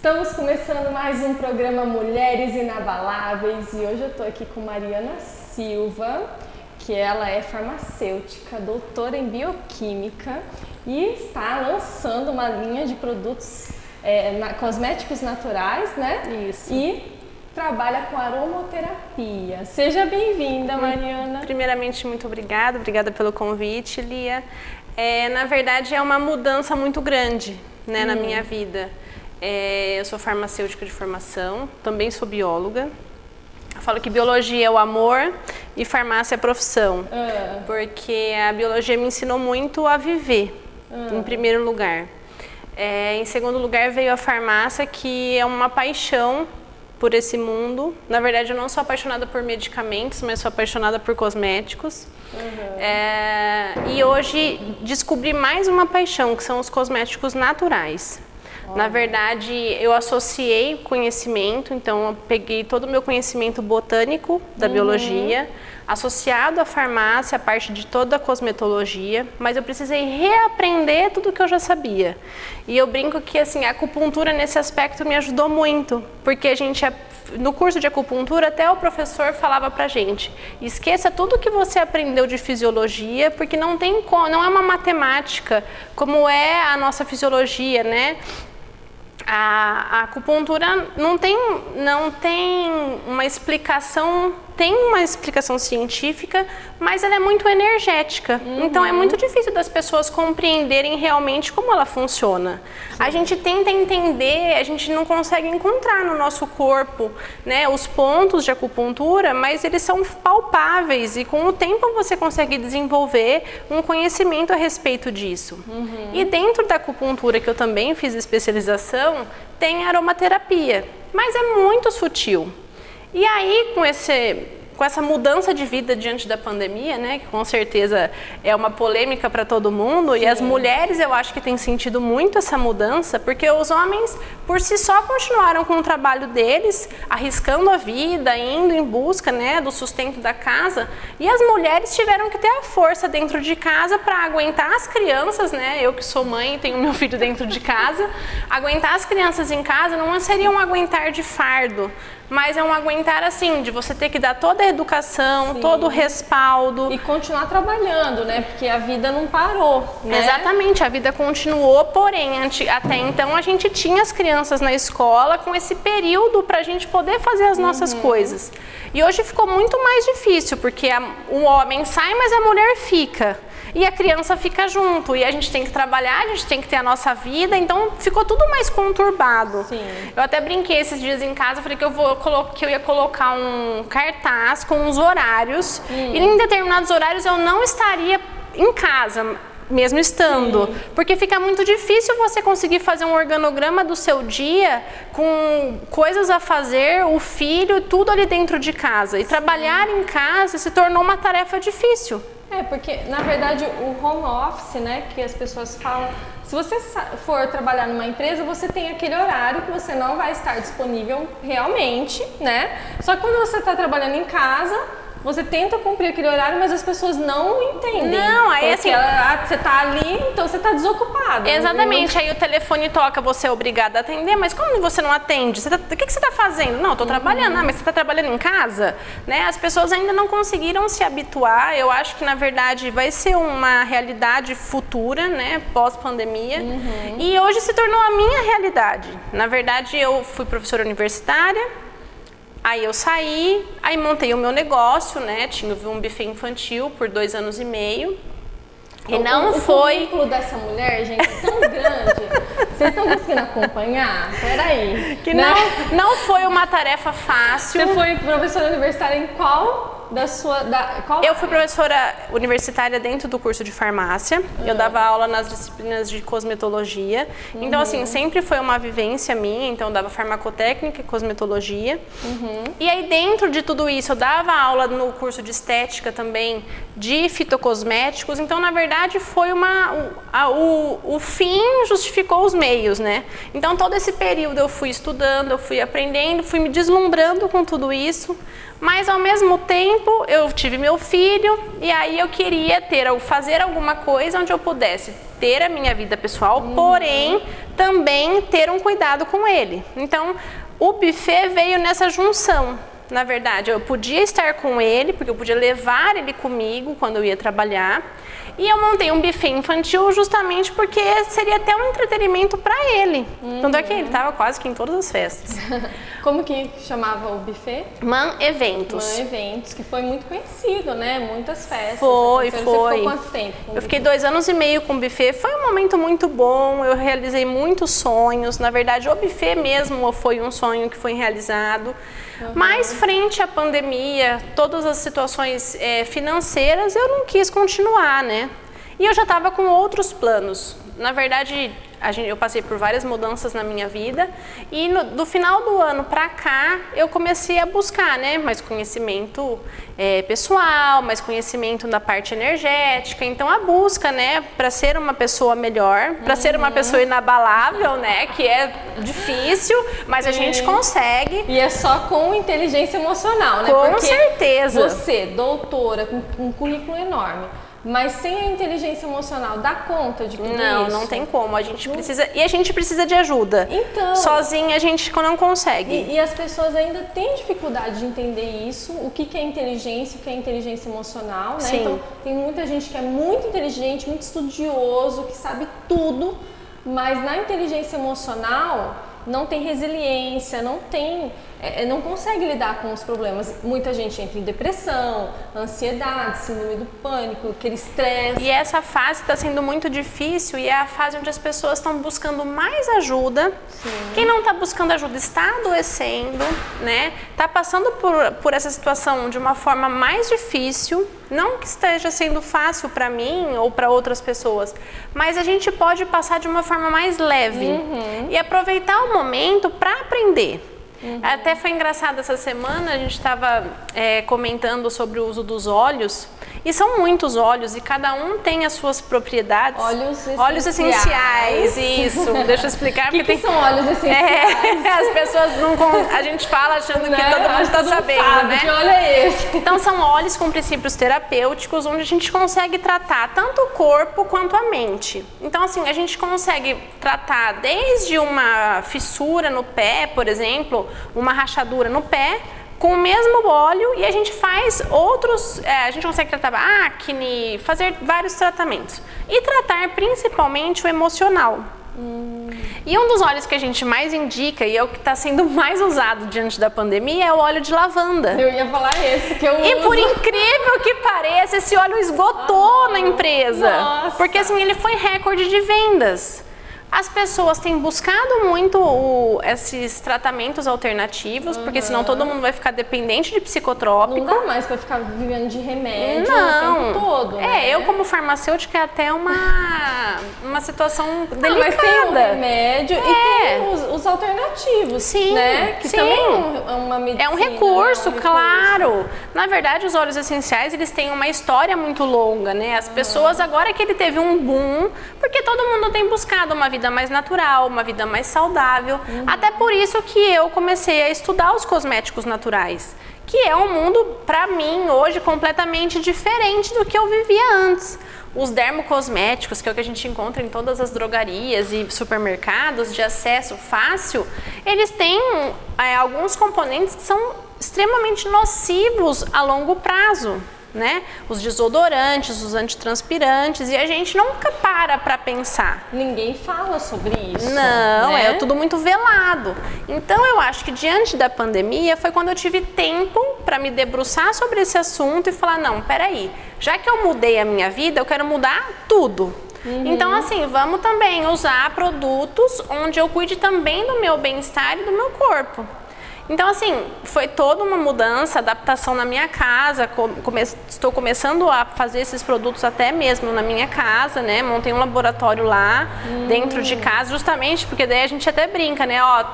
Estamos começando mais um programa Mulheres Inabaláveis e hoje eu estou aqui com Mariana Silva, que ela é farmacêutica, doutora em bioquímica e está lançando uma linha de produtos cosméticos naturais, né? Isso. E trabalha com aromaterapia. Seja bem-vinda, Mariana. Primeiramente, muito obrigada pelo convite, Lia. Na verdade, é uma mudança muito grande, né, na minha vida. Eu sou farmacêutica de formação, também sou bióloga. Eu falo que biologia é o amor e farmácia é a profissão, porque a biologia me ensinou muito a viver, em primeiro lugar. Em segundo lugar veio a farmácia, que é uma paixão por esse mundo. Na verdade, eu não sou apaixonada por medicamentos, mas sou apaixonada por cosméticos. E hoje descobri mais uma paixão, que são os cosméticos naturais. Na verdade, eu associei conhecimento, então eu peguei todo o meu conhecimento botânico da biologia, associado à farmácia, a parte de toda a cosmetologia, mas eu precisei reaprender tudo que eu já sabia. E eu brinco que assim, a acupuntura nesse aspecto me ajudou muito, porque a gente, no curso de acupuntura, até o professor falava pra gente, esqueça tudo que você aprendeu de fisiologia, porque não é uma matemática como é a nossa fisiologia, né? A acupuntura não tem uma explicação, tem uma explicação científica, mas ela é muito energética. Então é muito difícil das pessoas compreenderem realmente como ela funciona. Sim. A gente tenta entender, a gente não consegue encontrar no nosso corpo, né, os pontos de acupuntura, mas eles são palpáveis e com o tempo você consegue desenvolver um conhecimento a respeito disso. E dentro da acupuntura, que eu também fiz especialização, tem aromaterapia, mas é muito sutil. E aí, com essa mudança de vida diante da pandemia, né, que com certeza é uma polêmica para todo mundo, e as mulheres eu acho que têm sentido muito essa mudança, porque os homens por si só continuaram com o trabalho deles, arriscando a vida, indo em busca, né, do sustento da casa, e as mulheres tiveram que ter a força dentro de casa para aguentar as crianças, né, eu que sou mãe e tenho meu filho dentro de casa, aguentar as crianças em casa não seria um aguentar de fardo, mas é um aguentar assim, de você ter que dar toda a educação, todo o respaldo. E continuar trabalhando, né? Porque a vida não parou, né? Exatamente, a vida continuou, porém, até então a gente tinha as crianças na escola com esse período para a gente poder fazer as nossas coisas. E hoje ficou muito mais difícil, porque o homem sai, mas a mulher fica. E a criança fica junto, e a gente tem que trabalhar, a gente tem que ter a nossa vida, então ficou tudo mais conturbado. Sim. Eu até brinquei esses dias em casa, falei que eu ia colocar um cartaz com os horários, e em determinados horários eu não estaria em casa, mesmo estando, porque fica muito difícil você conseguir fazer um organograma do seu dia com coisas a fazer, o filho, tudo ali dentro de casa. E trabalhar em casa se tornou uma tarefa difícil. Porque na verdade o home office, né, que as pessoas falam, se você for trabalhar numa empresa, você tem aquele horário que você não vai estar disponível realmente, né? Só que quando você está trabalhando em casa, você tenta cumprir aquele horário, mas as pessoas não entendem. Não, aí assim... você tá ali, então você tá desocupado. Exatamente, aí o telefone toca, você é obrigada a atender, mas como você não atende? O que você tá fazendo? Não, eu tô trabalhando. Mas você tá trabalhando em casa? Né? As pessoas ainda não conseguiram se habituar. Eu acho que, na verdade, vai ser uma realidade futura, né, pós-pandemia. E hoje se tornou a minha realidade. Na verdade, eu fui professora universitária, aí eu saí, aí montei o meu negócio, né? Tinha um buffet infantil por 2 anos e meio. E não foi... O currículo dessa mulher, gente, é tão grande. Vocês estão conseguindo acompanhar? Peraí. Que não foi uma tarefa fácil. Você foi professora universitária em qual Eu fui professora universitária dentro do curso de farmácia. Eu dava aula nas disciplinas de cosmetologia. Então, assim, sempre foi uma vivência minha. Então, eu dava farmacotécnica e cosmetologia. E aí, dentro de tudo isso, eu dava aula no curso de estética também, de fitocosméticos. Então, na verdade, foi o fim justificou os meios, né? Então, todo esse período eu fui estudando, eu fui aprendendo, fui me deslumbrando com tudo isso. Mas ao mesmo tempo eu tive meu filho e aí eu queria fazer alguma coisa onde eu pudesse ter a minha vida pessoal, porém também ter um cuidado com ele. Então o buffet veio nessa junção. Na verdade, eu podia estar com ele, porque eu podia levar ele comigo quando eu ia trabalhar. E eu montei um buffet infantil justamente porque seria até um entretenimento para ele. Tanto é que ele estava quase que em todas as festas. Como que chamava o buffet? Man Eventos. Man Eventos, que foi muito conhecido, né? Muitas festas. Foi. Você ficou quanto tempo? Eu fiquei 2 anos e meio com o buffet. Foi um momento muito bom, eu realizei muitos sonhos. Na verdade, o buffet mesmo foi um sonho que foi realizado. Mas frente à pandemia, todas as situações financeiras, eu não quis continuar, né? E eu já estava com outros planos. Na verdade, eu passei por várias mudanças na minha vida e do final do ano para cá eu comecei a buscar, né, mais conhecimento pessoal, mais conhecimento da parte energética. Então a busca, né, para ser uma pessoa melhor, para ser uma pessoa inabalável, né, que é difícil, mas a gente consegue. E é só com inteligência emocional, né? Com Porque certeza. Você, doutora, com um currículo enorme, mas sem a inteligência emocional, dá conta de tudo isso? Não tem como. A gente precisa de ajuda. Então, sozinha a gente não consegue. E as pessoas ainda têm dificuldade de entender isso, o que é inteligência, o que é inteligência emocional, né? Sim. Então, tem muita gente que é muito inteligente, muito estudioso, que sabe tudo, mas na inteligência emocional não tem resiliência, não consegue lidar com os problemas. Muita gente entra em depressão, ansiedade, síndrome do pânico, aquele estresse. E essa fase está sendo muito difícil e é a fase onde as pessoas estão buscando mais ajuda. Sim. Quem não está buscando ajuda está adoecendo, né? Está passando por essa situação de uma forma mais difícil. Não que esteja sendo fácil para mim ou para outras pessoas, mas a gente pode passar de uma forma mais leve e aproveitar o momento para aprender. Até foi engraçado, essa semana a gente estava comentando sobre o uso dos óleos, e são muitos óleos e cada um tem as suas propriedades. Óleos essenciais. Isso, deixa eu explicar. O que são óleos essenciais? As pessoas a gente fala achando que todo mundo está sabendo, sabe, né? Que óleo é esse? Então são óleos com princípios terapêuticos, onde a gente consegue tratar tanto o corpo quanto a mente. Então assim, a gente consegue tratar desde uma fissura no pé, por exemplo, uma rachadura no pé, com o mesmo óleo, e a gente faz a gente consegue tratar acne, fazer vários tratamentos. E tratar principalmente o emocional. E um dos óleos que a gente mais indica, e é o que está sendo mais usado diante da pandemia, é o óleo de lavanda. Eu ia falar esse que eu uso. E por incrível que pareça, esse óleo esgotou na empresa. Nossa. Porque assim, ele foi recorde de vendas. As pessoas têm buscado muito esses tratamentos alternativos, porque senão todo mundo vai ficar dependente de psicotrópico. Não dá mais para ficar vivendo de remédio o tempo todo, né? Eu como farmacêutica é até uma situação delicada. Mas tem o remédio e tem os alternativos, sim, né? Que sim. também é uma medicina. É um recurso, claro. Na verdade, os óleos essenciais, eles têm uma história muito longa, né? As pessoas, agora que ele teve um boom, porque todo mundo tem buscado uma vida mais natural, uma vida mais saudável. Até por isso que eu comecei a estudar os cosméticos naturais, que é um mundo, para mim, hoje completamente diferente do que eu vivia antes. Os dermocosméticos, que é o que a gente encontra em todas as drogarias e supermercados de acesso fácil, eles têm alguns componentes que são extremamente nocivos a longo prazo, né? Os desodorantes, os antitranspirantes, e a gente nunca para pensar. Ninguém fala sobre isso. Não, né? é tudo muito velado. Então eu acho que diante da pandemia foi quando eu tive tempo para me debruçar sobre esse assunto e falar, não, peraí, já que eu mudei a minha vida, eu quero mudar tudo. Então assim, vamos também usar produtos onde eu cuide também do meu bem-estar e do meu corpo. Então assim, foi toda uma mudança, adaptação na minha casa, estou começando a fazer esses produtos até mesmo na minha casa, né? Montei um laboratório lá, dentro de casa, justamente porque daí a gente até brinca, né? Ó,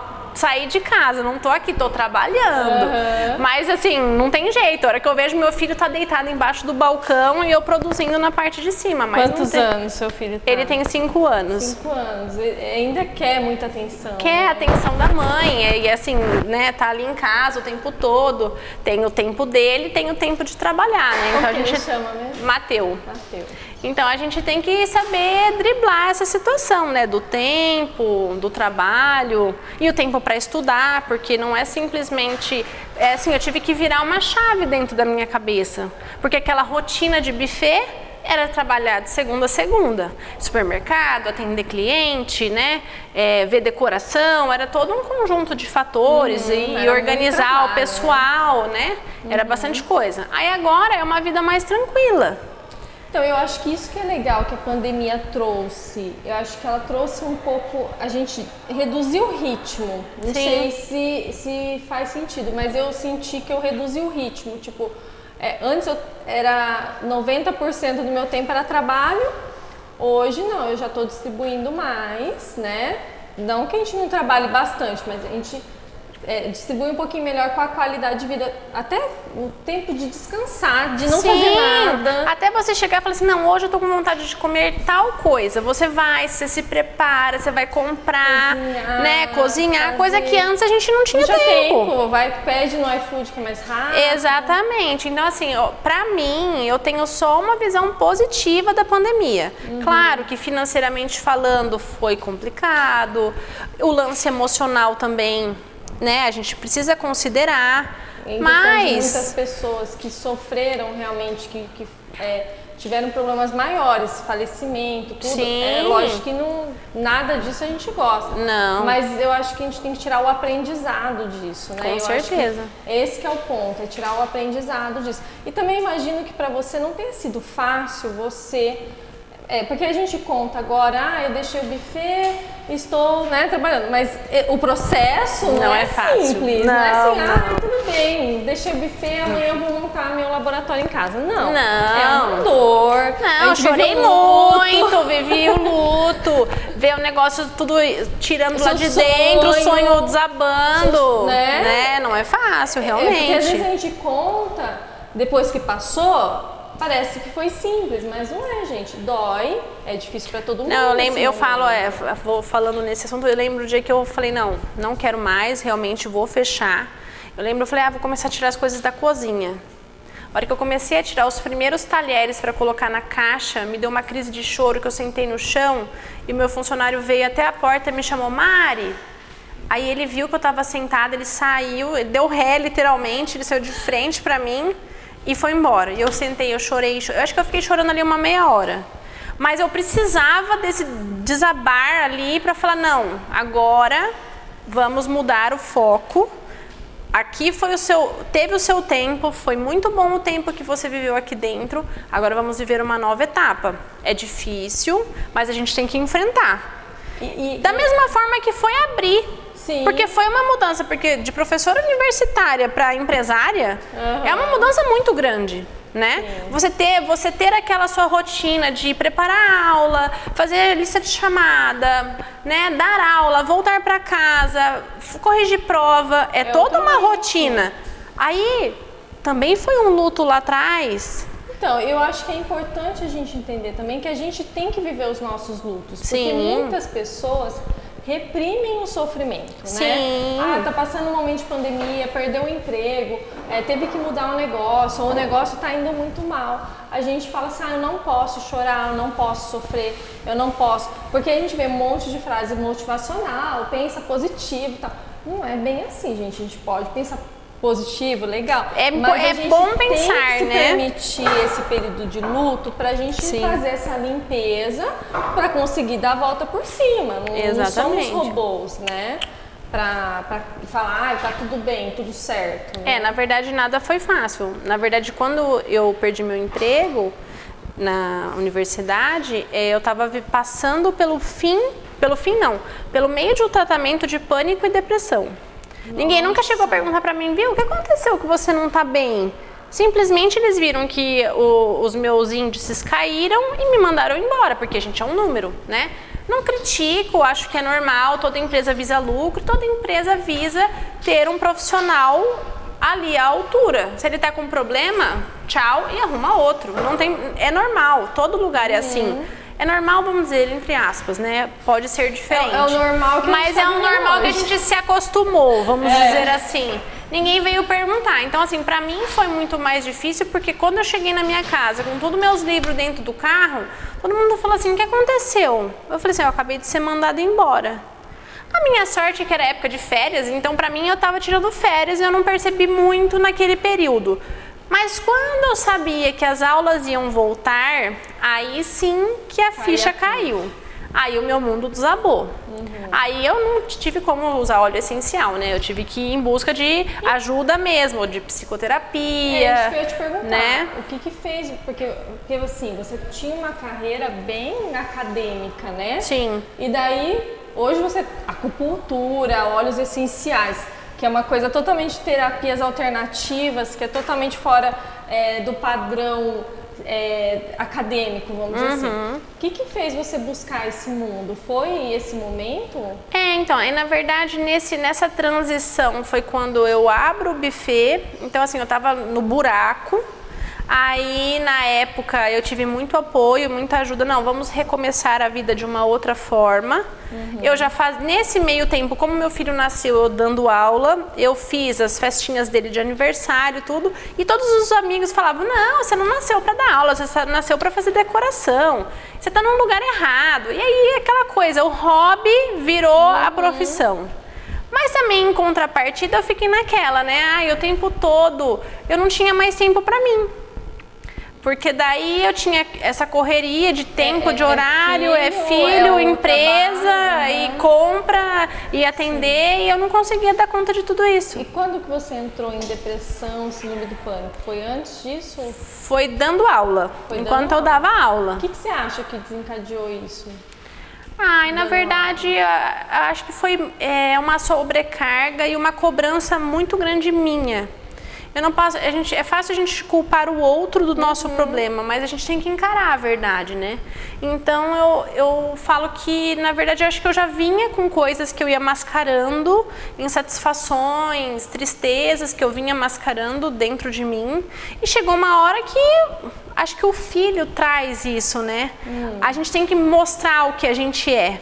saí de casa, não tô aqui, tô trabalhando. Mas assim, não tem jeito. A hora que eu vejo meu filho tá deitado embaixo do balcão e eu produzindo na parte de cima. Mas quantos anos seu filho tá? Ele tem 5 anos. 5 anos. Ele ainda quer muita atenção. Quer a atenção da mãe. E assim, né, tá ali em casa o tempo todo. Tem o tempo dele, tem o tempo de trabalhar, né? Então Como que ele chama mesmo? Mateu. Então a gente tem que saber driblar essa situação, né, do tempo, do trabalho e o tempo para estudar, porque não é simplesmente, assim, eu tive que virar uma chave dentro da minha cabeça, porque aquela rotina de buffet era trabalhar de segunda a segunda, supermercado, atender cliente, né, ver decoração, era todo um conjunto de fatores e organizar trabalho, o pessoal, né, era bastante coisa. Aí agora é uma vida mais tranquila. Então, eu acho que isso que é legal que a pandemia trouxe. Eu acho que ela trouxe um pouco, a gente reduziu o ritmo. Não sei se faz sentido, mas eu senti que eu reduzi o ritmo. Tipo, antes era 90% do meu tempo era trabalho, hoje não, eu já estou distribuindo mais, né? Não que a gente não trabalhe bastante, mas a gente distribui um pouquinho melhor com a qualidade de vida, até o tempo de descansar, de não fazer nada. Até você chegar e falar assim, não, hoje eu tô com vontade de comer tal coisa. Você vai, você se prepara, você vai comprar, cozinhar, coisa que antes a gente não tinha tempo. Vai, pede no iFood que é mais rápido. Exatamente. Então assim, pra mim, eu tenho só uma visão positiva da pandemia. Claro que financeiramente falando foi complicado, o lance emocional também, né, a gente precisa considerar, mas muitas pessoas que sofreram realmente, que tiveram problemas maiores, falecimento, tudo. Sim. Lógico que nada disso a gente gosta. Não. Mas eu acho que a gente tem que tirar o aprendizado disso, né? Com certeza. Esse que é o ponto, é tirar o aprendizado disso. E também imagino que para você não tenha sido fácil você... porque a gente conta agora, eu deixei o buffet, estou, né, trabalhando, mas o processo não é fácil. Simples, não é assim, tudo bem, deixei o buffet, amanhã eu vou montar meu laboratório em casa. Não. É uma dor. Não, chorei muito, vivi o luto, ver o negócio tudo tirando lá de dentro, o sonho desabando, né? Não é fácil, realmente. Porque às vezes a gente conta, depois que passou, parece que foi simples, mas não é, gente. Dói, é difícil para todo mundo. Não, eu falo, vou falando nesse assunto, eu lembro o dia que eu falei, não quero mais, realmente vou fechar. Eu falei, vou começar a tirar as coisas da cozinha. A hora que eu comecei a tirar os primeiros talheres para colocar na caixa, me deu uma crise de choro, que eu sentei no chão e meu funcionário veio até a porta e me chamou, Mari. Aí ele viu que eu estava sentada, ele saiu, ele deu ré literalmente, ele saiu de frente para mim e foi embora. E eu sentei, eu chorei, eu acho que eu fiquei chorando ali uma meia hora. Mas eu precisava desse desabar ali para falar, não, agora vamos mudar o foco. Aqui teve o seu tempo, foi muito bom o tempo que você viveu aqui dentro, agora vamos viver uma nova etapa. É difícil, mas a gente tem que enfrentar. Da mesma forma que foi abrir. Sim. Porque foi uma mudança, porque de professora universitária para empresária é uma mudança muito grande, né? Você ter aquela sua rotina de preparar a aula, fazer lista de chamada, né? Dar aula, voltar para casa, corrigir prova, toda uma rotina. Aí também foi um luto lá atrás. Então, eu acho que é importante a gente entender também que a gente tem que viver os nossos lutos. Porque muitas pessoas reprimem o sofrimento, né? Tá passando um momento de pandemia, perdeu o emprego, teve que mudar o negócio, ou o negócio tá indo muito mal. A gente fala assim, eu não posso chorar, eu não posso sofrer, eu não posso. Porque a gente vê um monte de frase motivacional, pensa positivo e tal. Não é bem assim, gente. A gente pode pensar positivo, legal. Mas a gente bom pensar, tem que se né? permitir esse período de luto pra gente fazer essa limpeza pra conseguir dar a volta por cima. Não somos robôs, né? Pra falar, tá tudo bem, tudo certo. Né? Na verdade nada foi fácil. Na verdade, quando eu perdi meu emprego na universidade, eu tava passando pelo meio de um tratamento de pânico e depressão. Ninguém nunca chegou a perguntar pra mim, viu, o que aconteceu que você não tá bem? Simplesmente eles viram que os meus índices caíram e me mandaram embora, porque a gente é um número, né? Não critico, acho que é normal, toda empresa visa lucro, toda empresa visa ter um profissional ali à altura. Se ele tá com problema, tchau e arruma outro. Não tem, é normal, todo lugar é assim. É normal, vamos dizer, entre aspas, né? Pode ser diferente. É o normal que mas é um normal que a gente se acostumou, vamos dizer assim. Ninguém veio perguntar. Então, assim, pra mim foi muito mais difícil, porque quando eu cheguei na minha casa, com todos meus livros dentro do carro, todo mundo falou assim, o que aconteceu? Eu falei assim, eu acabei de ser mandada embora. A minha sorte é que era época de férias, então pra mim eu tava tirando férias e eu não percebi muito naquele período. Mas quando eu sabia que as aulas iam voltar, aí sim que a ficha caiu. Aí o meu mundo desabou. Aí eu não tive como usar óleo essencial, né? Eu tive que ir em busca de ajuda mesmo, de psicoterapia. É isso que eu ia te perguntar, né? O que fez? Porque assim, você tinha uma carreira bem acadêmica, né? Sim. E daí, hoje você, acupuntura, óleos essenciais, que é uma coisa totalmente de terapias alternativas, que é totalmente fora do padrão acadêmico, vamos dizer assim. O que fez você buscar esse mundo? Foi esse momento? Então, aí na verdade nessa transição foi quando eu abro o buffet, então assim, eu tava no buraco, aí na época eu tive muito apoio, muita ajuda, não, vamos recomeçar a vida de uma outra forma. Eu já nesse meio tempo, como meu filho nasceu eu dando aula, eu fiz as festinhas dele de aniversário, tudo, e todos os amigos falavam, não, você não nasceu para dar aula, você nasceu para fazer decoração, você tá num lugar errado. E aí aquela coisa, o hobby virou a profissão. Mas também em contrapartida eu fiquei naquela, né, o tempo todo eu não tinha mais tempo para mim. Porque daí eu tinha essa correria de tempo, de horário, filho, empresa, trabalho, e compra, e atender, e eu não conseguia dar conta de tudo isso. E quando que você entrou em depressão, síndrome do pânico? Foi antes disso? Foi dando aula, enquanto eu dava aula. O que você acha que desencadeou isso? Na verdade, eu acho que foi uma sobrecarga e uma cobrança muito grande minha. Eu não posso, é fácil a gente culpar o outro do nosso problema, mas a gente tem que encarar a verdade, né? Então eu falo que, na verdade, eu acho que eu já vinha com coisas que eu ia mascarando, insatisfações, tristezas que eu vinha mascarando dentro de mim. E chegou uma hora que acho que o filho traz isso, né? A gente tem que mostrar o que a gente é.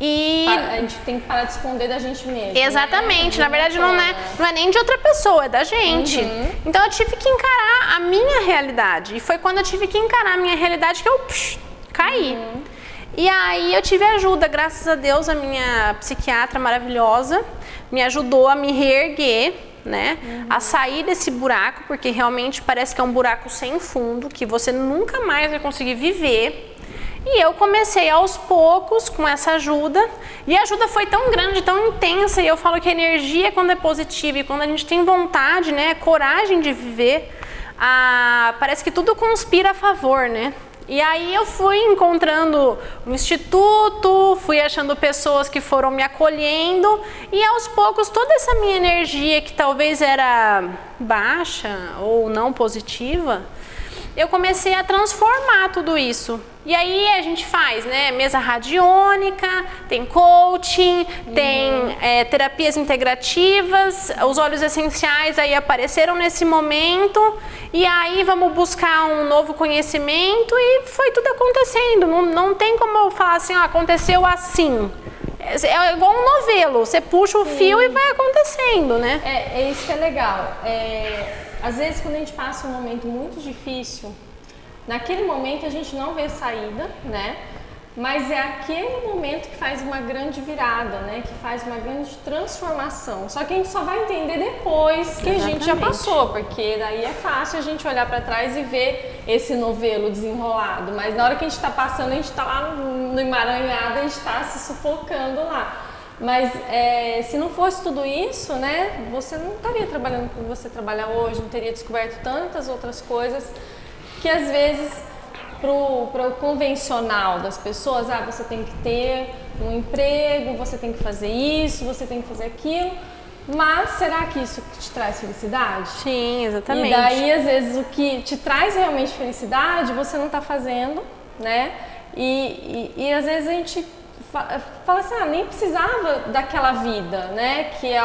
E a gente tem que parar de esconder da gente mesmo. Exatamente, né? Na verdade não é nem de outra pessoa, é da gente. Então eu tive que encarar a minha realidade. E foi quando eu tive que encarar a minha realidade que eu caí. E aí eu tive ajuda, graças a Deus, a minha psiquiatra maravilhosa me ajudou a me reerguer, né? A sair desse buraco, porque realmente parece que é um buraco sem fundo, que você nunca mais vai conseguir viver. E eu comecei aos poucos com essa ajuda, e a ajuda foi tão grande, tão intensa, e eu falo que a energia, quando é positiva e quando a gente tem vontade, né, coragem de viver, parece que tudo conspira a favor, né? E aí eu fui encontrando um instituto, fui achando pessoas que foram me acolhendo, e aos poucos toda essa minha energia que talvez era baixa ou não positiva, eu comecei a transformar tudo isso. E aí a gente faz, né, mesa radiônica, tem coaching, tem terapias integrativas, os óleos essenciais aí apareceram nesse momento, e aí vamos buscar um novo conhecimento, e foi tudo acontecendo. Não tem como eu falar assim, aconteceu assim. É igual um novelo, você puxa o fio e vai acontecendo, né? É isso que é legal. Às vezes, quando a gente passa um momento muito difícil, naquele momento a gente não vê saída, né? Mas é aquele momento que faz uma grande virada, né? Que faz uma grande transformação. Só que a gente só vai entender depois que a gente já passou, porque daí é fácil a gente olhar para trás e ver esse novelo desenrolado. Mas na hora que a gente está passando, a gente está lá no emaranhado, a gente está se sufocando lá. Mas se não fosse tudo isso, né, você não estaria trabalhando como você trabalha hoje, não teria descoberto tantas outras coisas que às vezes pro convencional das pessoas, você tem que ter um emprego, você tem que fazer isso, você tem que fazer aquilo, mas será que isso te traz felicidade? Sim, exatamente. E daí às vezes o que te traz realmente felicidade você não está fazendo, né? E às vezes a gente fala assim, nem precisava daquela vida, né? Que é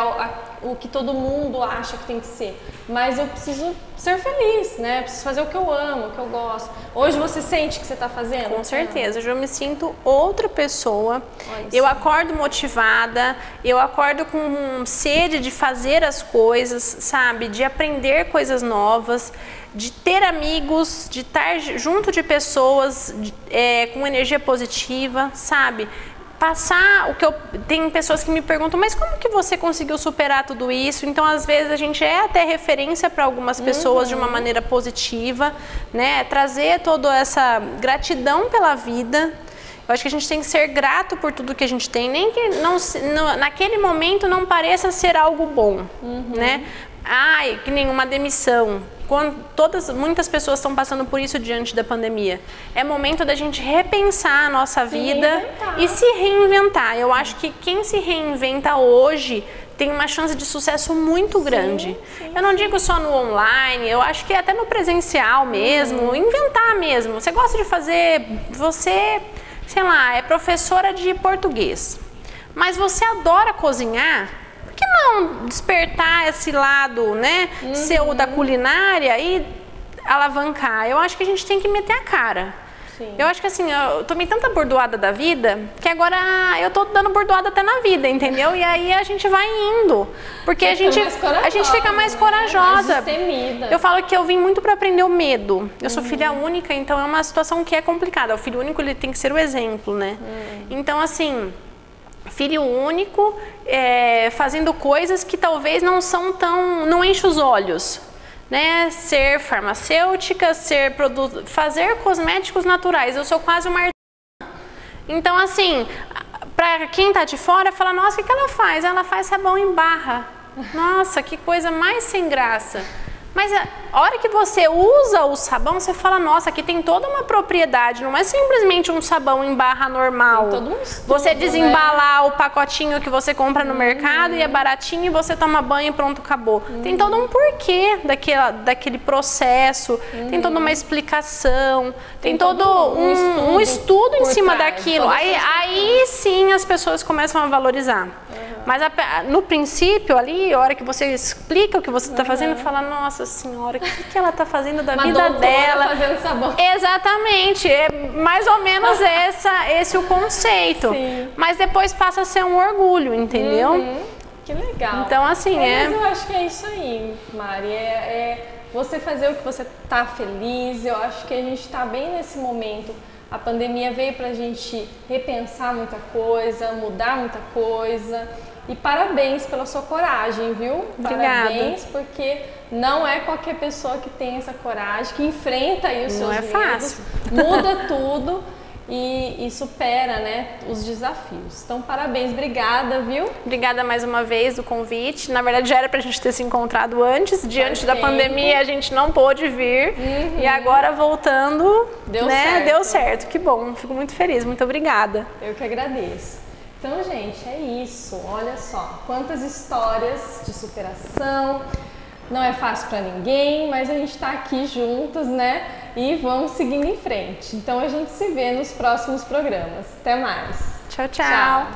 o que todo mundo acha que tem que ser. Mas eu preciso ser feliz, né? Eu preciso fazer o que eu amo, o que eu gosto. Hoje você sente que você está fazendo? Com certeza. Hoje eu me sinto outra pessoa. Eu acordo motivada, eu acordo com sede de fazer as coisas, sabe? De aprender coisas novas, de ter amigos, de estar junto de pessoas com energia positiva, sabe? Passar o que tem pessoas que me perguntam, mas como que você conseguiu superar tudo isso? Então, às vezes, a gente é até referência para algumas pessoas de uma maneira positiva, né? Trazer toda essa gratidão pela vida. Eu acho que a gente tem que ser grato por tudo que a gente tem, nem que naquele momento não pareça ser algo bom, né? Ai, que nenhuma demissão. Muitas pessoas estão passando por isso diante da pandemia. É momento da gente repensar a nossa vida e se reinventar. Eu acho que quem se reinventa hoje tem uma chance de sucesso muito grande. Eu não digo só no online, eu acho que até no presencial mesmo, inventar mesmo. Você gosta de fazer, você, sei lá, é professora de português, mas você adora cozinhar. Por que não despertar esse lado, né, seu da culinária e alavancar? Eu acho que a gente tem que meter a cara. Sim. Eu acho que assim, eu tomei tanta bordoada da vida que agora eu tô dando bordoada até na vida, entendeu? E aí a gente vai indo, porque a gente fica mais corajosa. Mais destemida. Eu falo que eu vim muito para aprender o medo. Eu sou filha única, então é uma situação que é complicada. O filho único, ele tem que ser o exemplo, né? Então assim, filho único, fazendo coisas que talvez não enche os olhos, né? Ser farmacêutica, fazer cosméticos naturais. Eu sou quase uma artesã. Então assim, para quem tá de fora, fala, nossa, o que ela faz? Ela faz sabão em barra. Nossa, que coisa mais sem graça. Mas a hora que você usa o sabão, você fala, nossa, aqui tem toda uma propriedade, não é simplesmente um sabão em barra normal. Tem todo um estudo, você desembalar o pacotinho que você compra no mercado e é baratinho e você toma banho e pronto, acabou. Tem todo um porquê daquele processo, tem toda uma explicação, tem todo um estudo em cima daquilo. Aí sim as pessoas começam a valorizar. Mas no princípio ali, a hora que você explica o que você está fazendo, fala, nossa senhora, o que ela está fazendo da vida dela? Fazendo sabão. Exatamente, é mais ou menos esse o conceito. Sim. Mas depois passa a ser um orgulho, entendeu? Que legal. Então assim, Mas eu acho que é isso aí, Mari, você fazer o que você está feliz. Eu acho que a gente está bem nesse momento. A pandemia veio pra gente repensar muita coisa, mudar muita coisa. E parabéns pela sua coragem, viu? Obrigada. Parabéns, porque não é qualquer pessoa que tem essa coragem, que enfrenta aí os seus medos, fácil. Muda tudo e supera, né, os desafios. Então, parabéns, obrigada, viu? Obrigada mais uma vez do convite. Na verdade, já era pra gente ter se encontrado antes. Diante da pandemia, a gente não pôde vir. E agora, voltando, deu certo. Que bom, fico muito feliz. Muito obrigada. Eu que agradeço. Então, gente, é isso. Olha só, quantas histórias de superação. Não é fácil para ninguém, mas a gente está aqui juntos, né? E vamos seguindo em frente. Então, a gente se vê nos próximos programas. Até mais. Tchau, tchau.